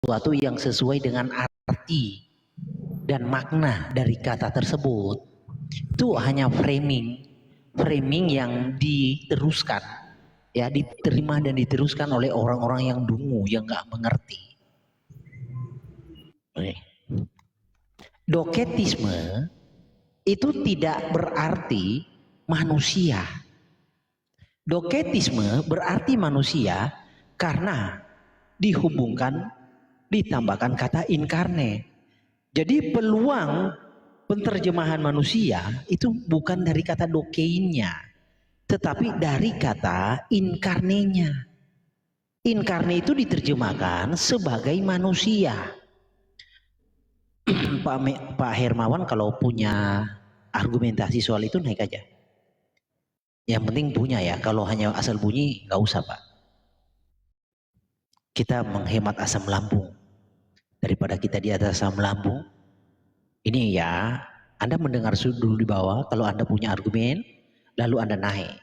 sesuatu yang sesuai dengan arti dan makna dari kata tersebut. Itu hanya framing yang diteruskan, ya, diterima dan diteruskan oleh orang-orang yang dungu, yang nggak mengerti. Doketisme itu tidak berarti manusia. Doketisme berarti manusia karena dihubungkan, ditambahkan kata inkarne. Jadi peluang penterjemahan manusia itu bukan dari kata dokeinnya, tetapi dari kata inkarnenya. Inkarne itu diterjemahkan sebagai manusia. Pak Hermawan kalau punya argumentasi soal itu naik aja. Yang penting punya ya, kalau hanya asal bunyi nggak usah Pak. Kita menghemat asam lambung. Daripada kita di atas asam lambung, ini ya, Anda mendengar dulu di bawah, kalau Anda punya argumen, lalu Anda naik.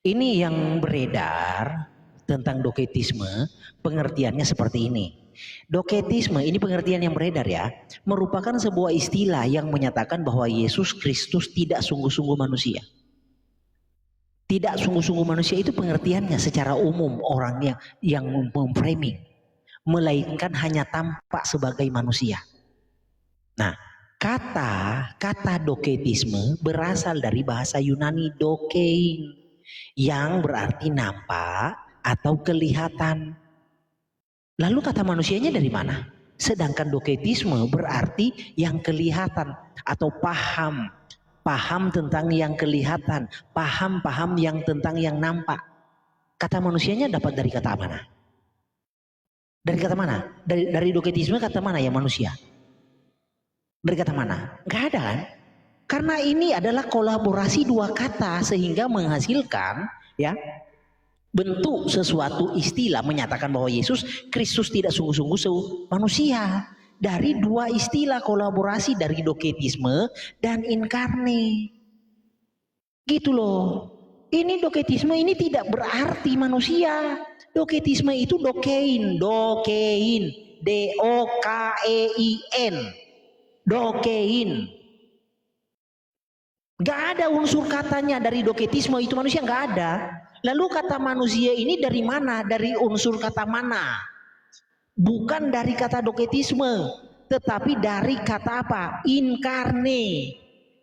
Ini yang beredar tentang doketisme, pengertiannya seperti ini. Doketisme, ini pengertian yang beredar ya, merupakan sebuah istilah yang menyatakan bahwa Yesus Kristus tidak sungguh-sungguh manusia. Tidak sungguh-sungguh manusia itu pengertiannya secara umum orang yang memframing, melainkan hanya tampak sebagai manusia. Nah, kata doketisme berasal dari bahasa Yunani dokein, yang berarti nampak atau kelihatan. Lalu kata manusianya dari mana? Sedangkan doketisme berarti yang kelihatan atau paham tentang yang kelihatan, paham yang tentang yang nampak. Kata manusianya dapat dari kata mana? Dari kata mana? Dari doketisme kata mana ya manusia? Dari kata mana? Gak ada kan? Karena ini adalah kolaborasi dua kata sehingga menghasilkan ya bentuk sesuatu istilah menyatakan bahwa Yesus Kristus tidak sungguh-sungguh manusia. Dari dua istilah kolaborasi dari doketisme dan inkarne. Gitu loh. Ini doketisme ini tidak berarti manusia. Doketisme itu dokein, D-O-K-E-I-N. Dokein. Gak ada unsur katanya dari doketisme itu manusia, gak ada. Lalu kata manusia ini dari mana? Dari unsur kata mana? Bukan dari kata doketisme, tetapi dari kata apa? Inkarne,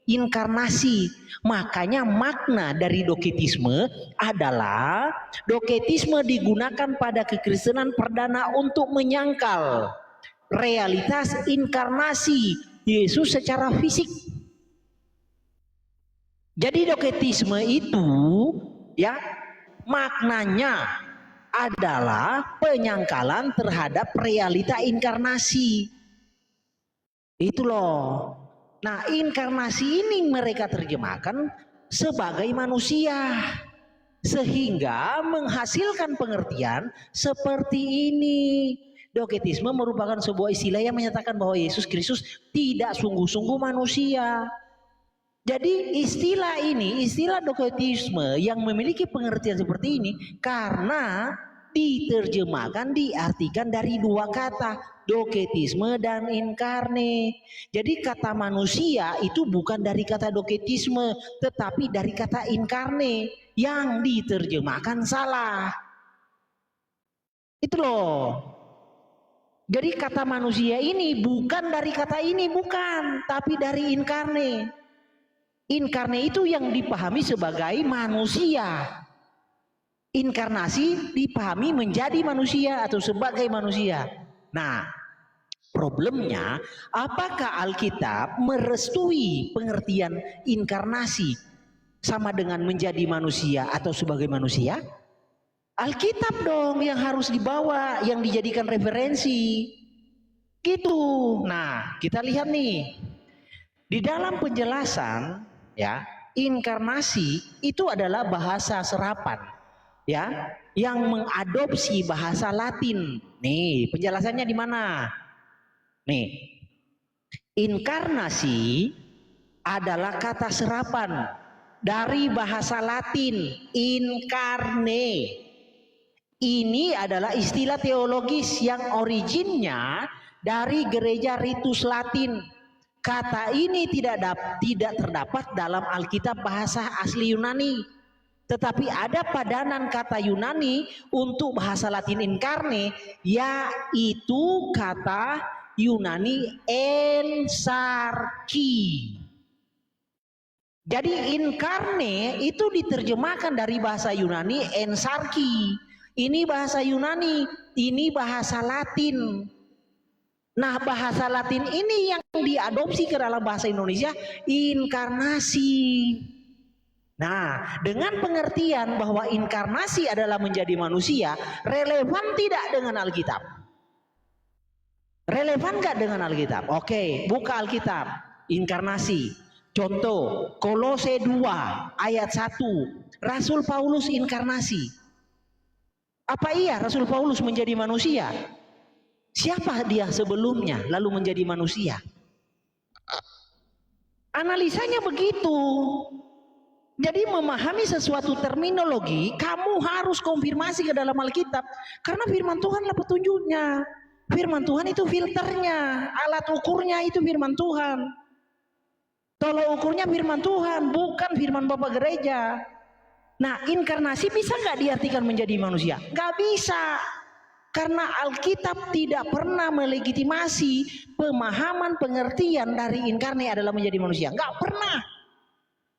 inkarnasi. Makanya makna dari doketisme adalah doketisme digunakan pada kekristenan perdana untuk menyangkal realitas inkarnasi Yesus secara fisik. Jadi doketisme itu ya maknanya adalah penyangkalan terhadap realita inkarnasi. Itu loh. Nah, inkarnasi ini mereka terjemahkan sebagai manusia sehingga menghasilkan pengertian seperti ini. Doketisme merupakan sebuah istilah yang menyatakan bahwa Yesus Kristus tidak sungguh-sungguh manusia. Jadi istilah ini, istilah doketisme yang memiliki pengertian seperti ini karena diterjemahkan, diartikan dari dua kata, doketisme dan inkarne. Jadi kata manusia itu bukan dari kata doketisme, tetapi dari kata inkarne yang diterjemahkan salah. Itu loh. Jadi kata manusia ini bukan dari kata ini, bukan, tapi dari inkarne. Inkarne itu yang dipahami sebagai manusia. Inkarnasi dipahami menjadi manusia atau sebagai manusia. Nah, problemnya apakah Alkitab merestui pengertian inkarnasi sama dengan menjadi manusia atau sebagai manusia? Alkitab dong yang harus dibawa, yang dijadikan referensi. Gitu. Nah, kita lihat nih. Di dalam penjelasan ya, inkarnasi itu adalah bahasa serapan ya, yang mengadopsi bahasa Latin. Nih, penjelasannya di mana? Nih. Inkarnasi adalah kata serapan dari bahasa Latin incarne. Ini adalah istilah teologis yang originnya dari gereja Ritus Latin. Kata ini tidak terdapat dalam Alkitab bahasa asli Yunani. Tetapi ada padanan kata Yunani untuk bahasa Latin incarne, yaitu kata Yunani ensarki. Jadi incarne itu diterjemahkan dari bahasa Yunani ensarki. Ini bahasa Yunani, ini bahasa Latin. Nah, bahasa Latin ini yang diadopsi ke dalam bahasa Indonesia, inkarnasi. Nah, dengan pengertian bahwa inkarnasi adalah menjadi manusia, relevan tidak dengan Alkitab? Relevan nggak dengan Alkitab? Oke, buka Alkitab, inkarnasi. Contoh, Kolose 2 ayat 1, Rasul Paulus inkarnasi. Apa iya Rasul Paulus menjadi manusia? Siapa dia sebelumnya lalu menjadi manusia? Analisanya begitu. Jadi memahami sesuatu terminologi, kamu harus konfirmasi ke dalam Alkitab. Karena firman Tuhanlah petunjuknya. Firman Tuhan itu filternya, alat ukurnya itu firman Tuhan. Tolok ukurnya firman Tuhan, bukan firman Bapak Gereja. Nah, inkarnasi bisa nggak diartikan menjadi manusia? Nggak bisa. Karena Alkitab tidak pernah melegitimasi pemahaman pengertian dari inkarne adalah menjadi manusia. Nggak pernah.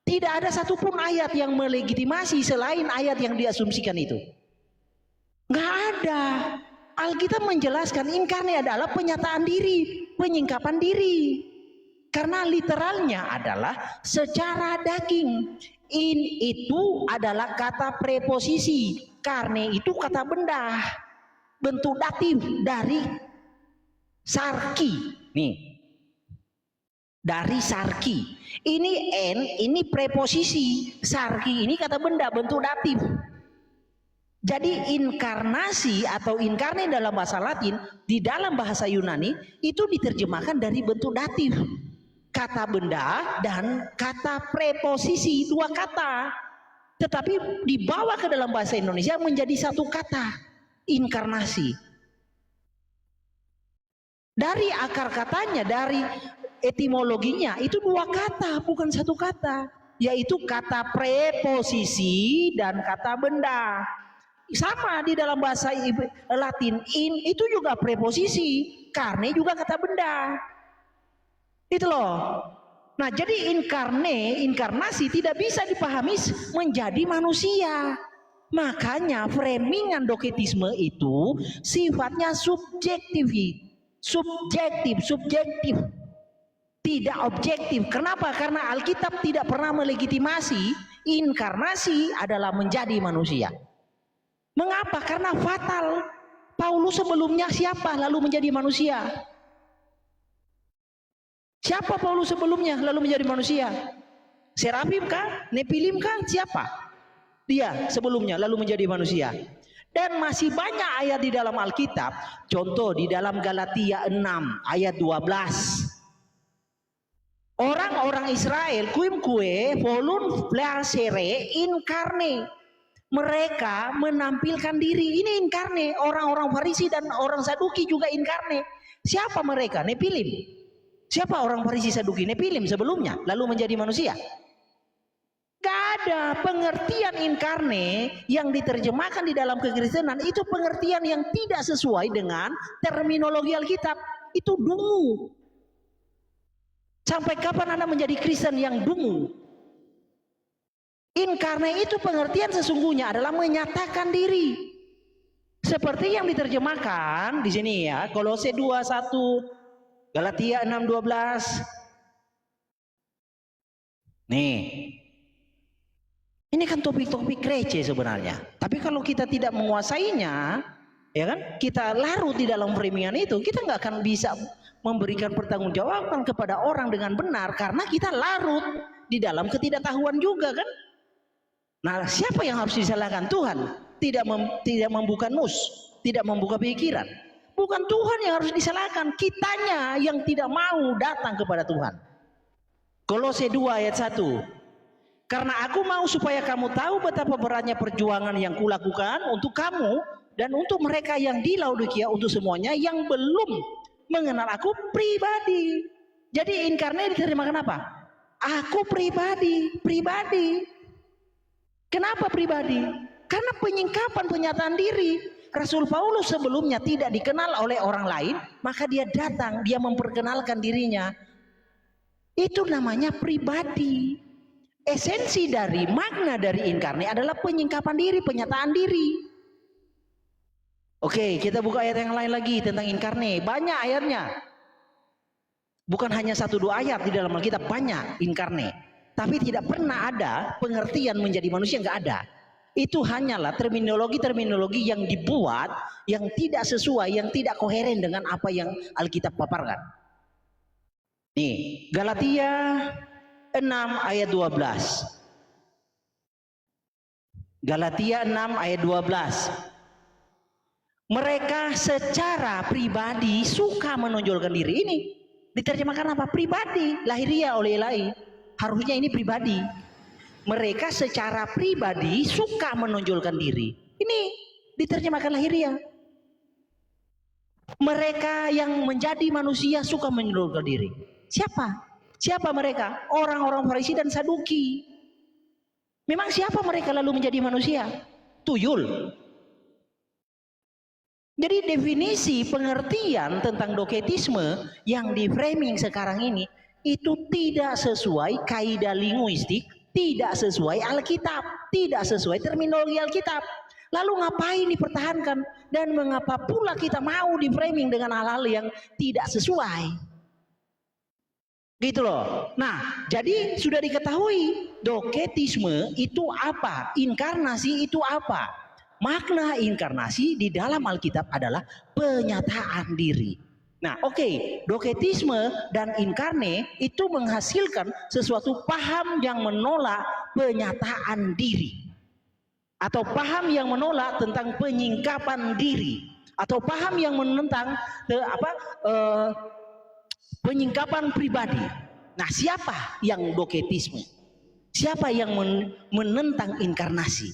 Tidak ada satupun ayat yang melegitimasi selain ayat yang diasumsikan itu. Nggak ada. Alkitab menjelaskan inkarne adalah penyataan diri, penyingkapan diri. Karena literalnya adalah secara daging. In itu adalah kata preposisi, karne itu kata benda, bentuk datif dari sarki. Nih, dari sarki. Ini n, ini preposisi, sarki ini kata benda, bentuk datif. Jadi inkarnasi atau inkarne dalam bahasa Latin, di dalam bahasa Yunani itu diterjemahkan dari bentuk datif. Kata benda dan kata preposisi, dua kata, tetapi dibawa ke dalam bahasa Indonesia menjadi satu kata, inkarnasi. Dari akar katanya, dari etimologinya itu dua kata, bukan satu kata, yaitu kata preposisi dan kata benda. Sama di dalam bahasa Latin, in itu juga preposisi, karne juga kata benda. Itu loh. Nah, jadi inkarnasi tidak bisa dipahami menjadi manusia. Makanya framingan doketisme itu sifatnya subjektif. Tidak objektif. Kenapa? Karena Alkitab tidak pernah melegitimasi inkarnasi adalah menjadi manusia. Mengapa? Karena fatal. Paulus sebelumnya siapa lalu menjadi manusia? Siapa Paulus sebelumnya lalu menjadi manusia? Serafim kah? Nepilim kah? Siapa? Dia sebelumnya lalu menjadi manusia. Dan masih banyak ayat di dalam Alkitab. Contoh di dalam Galatia 6 ayat 12. Orang-orang Israel quimque volun placere incarne. Mereka menampilkan diri. Ini incarne. Orang-orang Farisi dan orang Saduki juga incarne. Siapa mereka? Nepilim. Siapa orang Farisi Saduki? Nepilim sebelumnya lalu menjadi manusia? Gak ada. Pengertian inkarne yang diterjemahkan di dalam kekristenan itu pengertian yang tidak sesuai dengan terminologi Alkitab. Itu dungu. Sampai kapan Anda menjadi Kristen yang dungu? Inkarne itu pengertian sesungguhnya adalah menyatakan diri. Seperti yang diterjemahkan di sini ya, Kolose 2:1, Galatia 6:12. Nih. Ini kan topik-topik receh sebenarnya. Tapi kalau kita tidak menguasainya, ya kan? Kita larut di dalam framingan itu, kita nggak akan bisa memberikan pertanggungjawaban kepada orang dengan benar karena kita larut di dalam ketidaktahuan juga kan? Nah, siapa yang harus disalahkan? Tuhan. Tidak membuka nus, tidak membuka pikiran. Bukan Tuhan yang harus disalahkan, kitanya yang tidak mau datang kepada Tuhan. Kolose 2 ayat 1. Karena aku mau supaya kamu tahu betapa beratnya perjuangan yang kulakukan untuk kamu Dan untuk mereka yang di Laodikia, untuk semuanya yang belum mengenal aku pribadi. Jadi inkarnate diterjemahkan apa? Aku pribadi. Kenapa pribadi? Karena penyingkapan penyataan diri. Rasul Paulus sebelumnya tidak dikenal oleh orang lain, maka dia datang, dia memperkenalkan dirinya. Itu namanya pribadi. Esensi dari makna dari inkarnate adalah penyingkapan diri, penyataan diri. Oke, kita buka ayat yang lain lagi tentang inkarnate. Banyak ayatnya. Bukan hanya 1-2 ayat di dalam Alkitab, banyak inkarnate. Tapi tidak pernah ada pengertian menjadi manusia, nggak ada. Itu hanyalah terminologi-terminologi yang dibuat, yang tidak sesuai, yang tidak koheren dengan apa yang Alkitab paparkan. Nih, Galatia 6 ayat 12. Galatia 6 ayat 12. Mereka secara pribadi suka menonjolkan diri. Ini diterjemahkan apa? Pribadi, lahiriah oleh Ilahi. Harusnya ini pribadi. Mereka secara pribadi suka menonjolkan diri. Ini diterjemahkan lahiriah. Mereka yang menjadi manusia suka menonjolkan diri. Siapa? Siapa mereka? Orang-orang Farisi dan Saduki. Memang siapa mereka lalu menjadi manusia? Tuyul. Jadi definisi pengertian tentang doketisme yang di framing sekarang ini itu tidak sesuai kaidah linguistik, tidak sesuai Alkitab, tidak sesuai terminologi Alkitab. Lalu ngapain dipertahankan? Dan mengapa pula kita mau di framing dengan hal-hal yang tidak sesuai? Gitu loh. Nah, jadi sudah diketahui doketisme itu apa? Inkarnasi itu apa? Makna inkarnasi di dalam Alkitab adalah penyataan diri. Nah, oke, doketisme dan inkarne itu menghasilkan sesuatu paham yang menolak penyataan diri, atau paham yang menolak tentang penyingkapan diri, atau paham yang menentang penyingkapan pribadi. Nah, siapa yang doketisme? Siapa yang menentang inkarnasi?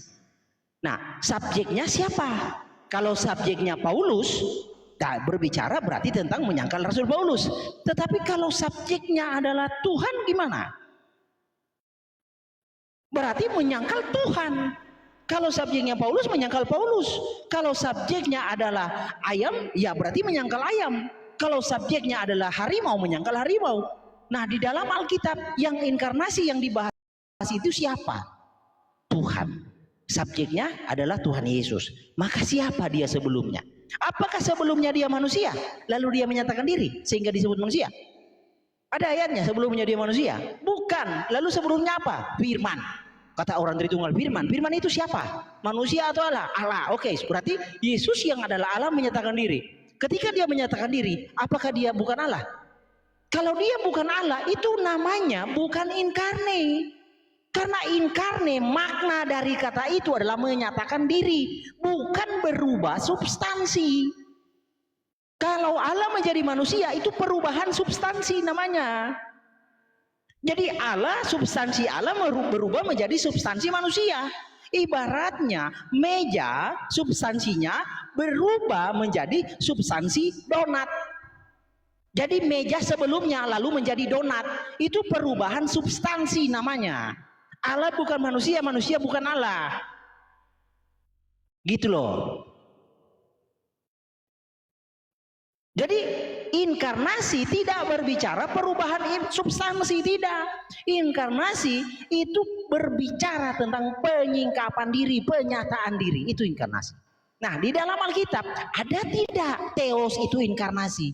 Nah, subjeknya siapa? Kalau subjeknya Paulus, berbicara berarti tentang menyangkal Rasul Paulus. Tetapi kalau subjeknya adalah Tuhan, gimana? Berarti menyangkal Tuhan. Kalau subjeknya Paulus, menyangkal Paulus. Kalau subjeknya adalah ayam, ya berarti menyangkal ayam. Kalau subjeknya adalah harimau, menyangkal harimau. Nah, di dalam Alkitab yang inkarnasi yang dibahas itu siapa? Tuhan. Subjeknya adalah Tuhan Yesus. Maka siapa dia sebelumnya? Apakah sebelumnya dia manusia lalu dia menyatakan diri sehingga disebut manusia? Ada ayatnya sebelumnya dia manusia? Bukan. Lalu sebelumnya apa? Firman. Kata orang Tritunggal, Firman. Firman itu siapa? Manusia atau Allah? Allah. Oke, berarti Yesus yang adalah Allah menyatakan diri. Ketika dia menyatakan diri, apakah dia bukan Allah? Kalau dia bukan Allah, itu namanya bukan inkarne. Karena inkarne, makna dari kata itu adalah menyatakan diri, bukan berubah substansi. Kalau Allah menjadi manusia, itu perubahan substansi namanya. Jadi Allah, substansi Allah berubah menjadi substansi manusia. Ibaratnya meja substansinya berubah menjadi substansi donat. Jadi meja sebelumnya lalu menjadi donat, itu perubahan substansi namanya. Allah bukan manusia, manusia bukan Allah. Gitu loh. Jadi inkarnasi tidak berbicara perubahan substansi, tidak. Inkarnasi itu berbicara tentang penyingkapan diri, penyataan diri, itu inkarnasi. Nah, di dalam Alkitab ada tidak theos itu inkarnasi?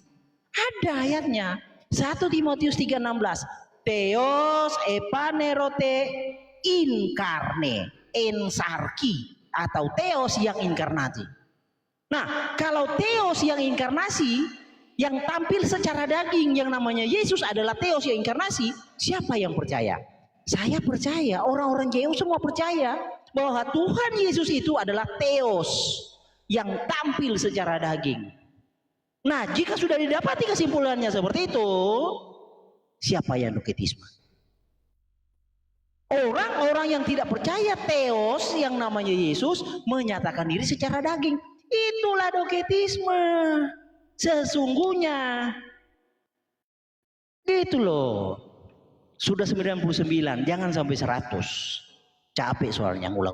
Ada ayatnya. 1 Timotius 3:16. Theos epanerote inkarne, ensarki, atau theos yang inkarnasi. Nah, kalau theos yang inkarnasi, yang tampil secara daging, yang namanya Yesus adalah theos yang inkarnasi, siapa yang percaya? Saya percaya, orang-orang Yesus semua percaya bahwa Tuhan Yesus itu adalah theos yang tampil secara daging. Nah, jika sudah didapati kesimpulannya seperti itu, siapa yang doketisme? Orang-orang yang tidak percaya theos yang namanya Yesus menyatakan diri secara daging. Itulah doketisme sesungguhnya. Gitu loh. Sudah 99, jangan sampai 100. Capek soalnya ngulang.